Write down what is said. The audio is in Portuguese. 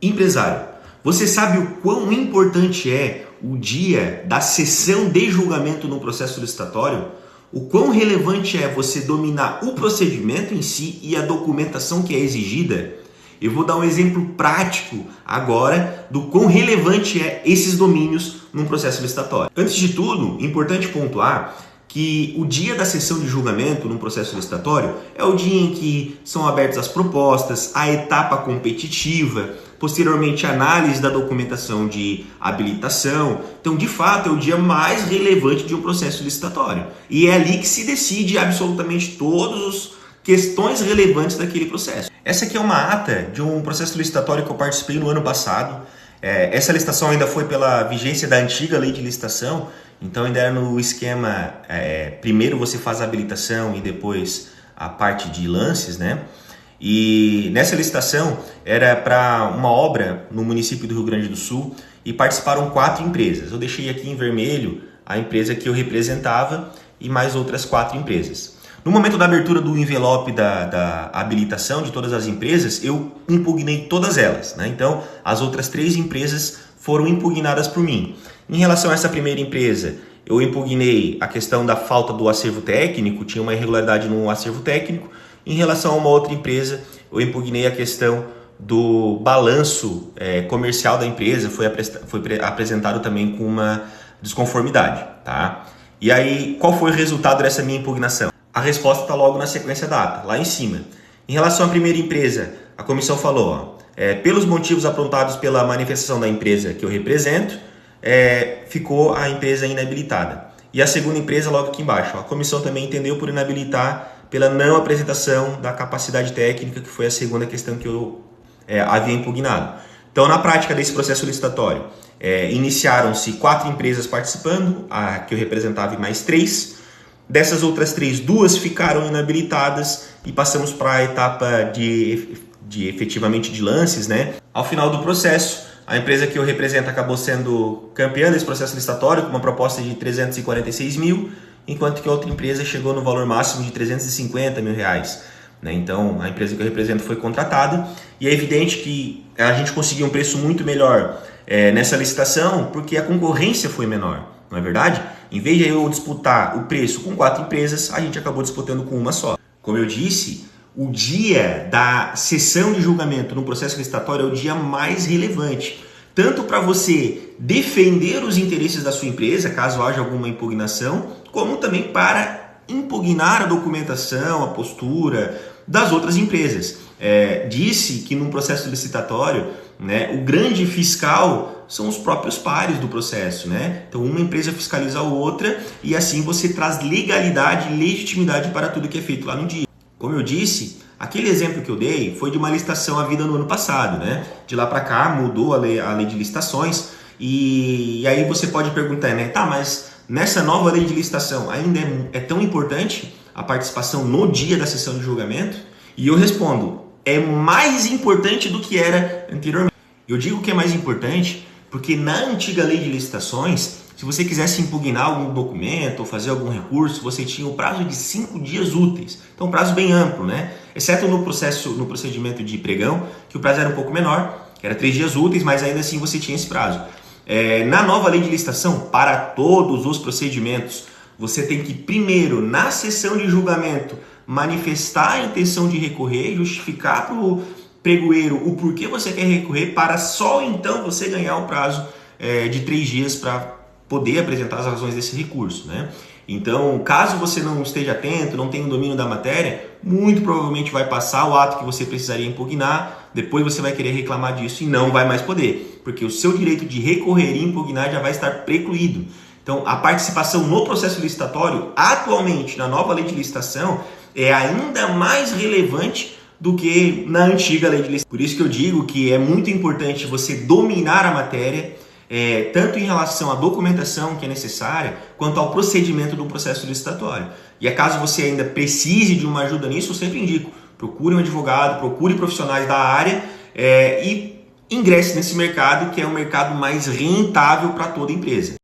Empresário, você sabe o quão importante é o dia da sessão de julgamento no processo licitatório? O quão relevante é você dominar o procedimento em si e a documentação que é exigida? Eu vou dar um exemplo prático agora do quão relevante é esses domínios num processo licitatório. Antes de tudo, importante pontuar que o dia da sessão de julgamento num processo licitatório é o dia em que são abertas as propostas, a etapa competitiva, posteriormente a análise da documentação de habilitação. Então, de fato, é o dia mais relevante de um processo licitatório. E é ali que se decide absolutamente todas as questões relevantes daquele processo. Essa aqui é uma ata de um processo licitatório que eu participei no ano passado. Essa licitação ainda foi pela vigência da antiga lei de licitação, então ainda era no esquema, primeiro você faz a habilitação e depois a parte de lances, né? E nessa licitação era para uma obra no município do Rio Grande do Sul e participaram 4 empresas. Eu deixei aqui em vermelho a empresa que eu representava e mais outras 4 empresas. No momento da abertura do envelope da habilitação de todas as empresas, eu impugnei todas elas, né? Então, as outras 3 empresas foram impugnadas por mim. Em relação a essa primeira empresa, eu impugnei a questão da falta do acervo técnico, tinha uma irregularidade no acervo técnico. Em relação a uma outra empresa, eu impugnei a questão do balanço comercial da empresa, foi apresentado também com uma desconformidade, tá? E aí, qual foi o resultado dessa minha impugnação? A resposta está logo na sequência da ata, lá em cima. Em relação à primeira empresa, a comissão falou, pelos motivos aprontados pela manifestação da empresa que eu represento, ficou a empresa inabilitada. E a segunda empresa logo aqui embaixo, a comissão também entendeu por inabilitar pela não apresentação da capacidade técnica, que foi a segunda questão que eu havia impugnado. Então, na prática desse processo licitatório, iniciaram-se 4 empresas participando, a que eu representava e mais 3. Dessas outras 3, 2 ficaram inabilitadas e passamos para a etapa de efetivamente de lances, né? Ao final do processo, a empresa que eu represento acabou sendo campeã desse processo licitatório com uma proposta de 346 mil, enquanto que a outra empresa chegou no valor máximo de 350 mil reais. Né? Então, a empresa que eu represento foi contratada e é evidente que a gente conseguiu um preço muito melhor nessa licitação porque a concorrência foi menor, não é verdade? Em vez de eu disputar o preço com 4 empresas, a gente acabou disputando com uma só. Como eu disse, o dia da sessão de julgamento no processo licitatório é o dia mais relevante, tanto para você defender os interesses da sua empresa, caso haja alguma impugnação, como também para impugnar a documentação, a postura das outras empresas. Disse que num processo licitatório, né, o grande fiscal são os próprios pares do processo, né? Então uma empresa fiscaliza a outra e assim você traz legalidade e legitimidade para tudo que é feito lá no dia. Como eu disse, aquele exemplo que eu dei foi de uma licitação à vida no ano passado, né? De lá para cá mudou a lei de licitações e aí você pode perguntar, né? Tá, mas nessa nova lei de licitação ainda é tão importante a participação no dia da sessão de julgamento? E eu respondo, é mais importante do que era anteriormente. Eu digo que é mais importante porque na antiga lei de licitações, se você quisesse impugnar algum documento ou fazer algum recurso, você tinha o prazo de 5 dias úteis. Então, um prazo bem amplo, né? Exceto no procedimento de pregão, que o prazo era um pouco menor, que era 3 dias úteis, mas ainda assim você tinha esse prazo. Na nova lei de licitação, para todos os procedimentos, você tem que primeiro, na sessão de julgamento, manifestar a intenção de recorrer, justificar para o pregoeiro o porquê você quer recorrer, para só então você ganhar o prazo de 3 dias para poder apresentar as razões desse recurso, né? Então, caso você não esteja atento, não tenha o domínio da matéria, muito provavelmente vai passar o ato que você precisaria impugnar, depois você vai querer reclamar disso e não vai mais poder, porque o seu direito de recorrer e impugnar já vai estar precluído. Então, a participação no processo licitatório, atualmente, na nova lei de licitação, é ainda mais relevante do que na antiga lei de licitação. Por isso que eu digo que é muito importante você dominar a matéria, tanto em relação à documentação que é necessária, quanto ao procedimento do processo licitatório. E caso você ainda precise de uma ajuda nisso, eu sempre indico, procure um advogado, procure profissionais da área e ingresse nesse mercado, que é o mercado mais rentável para toda empresa.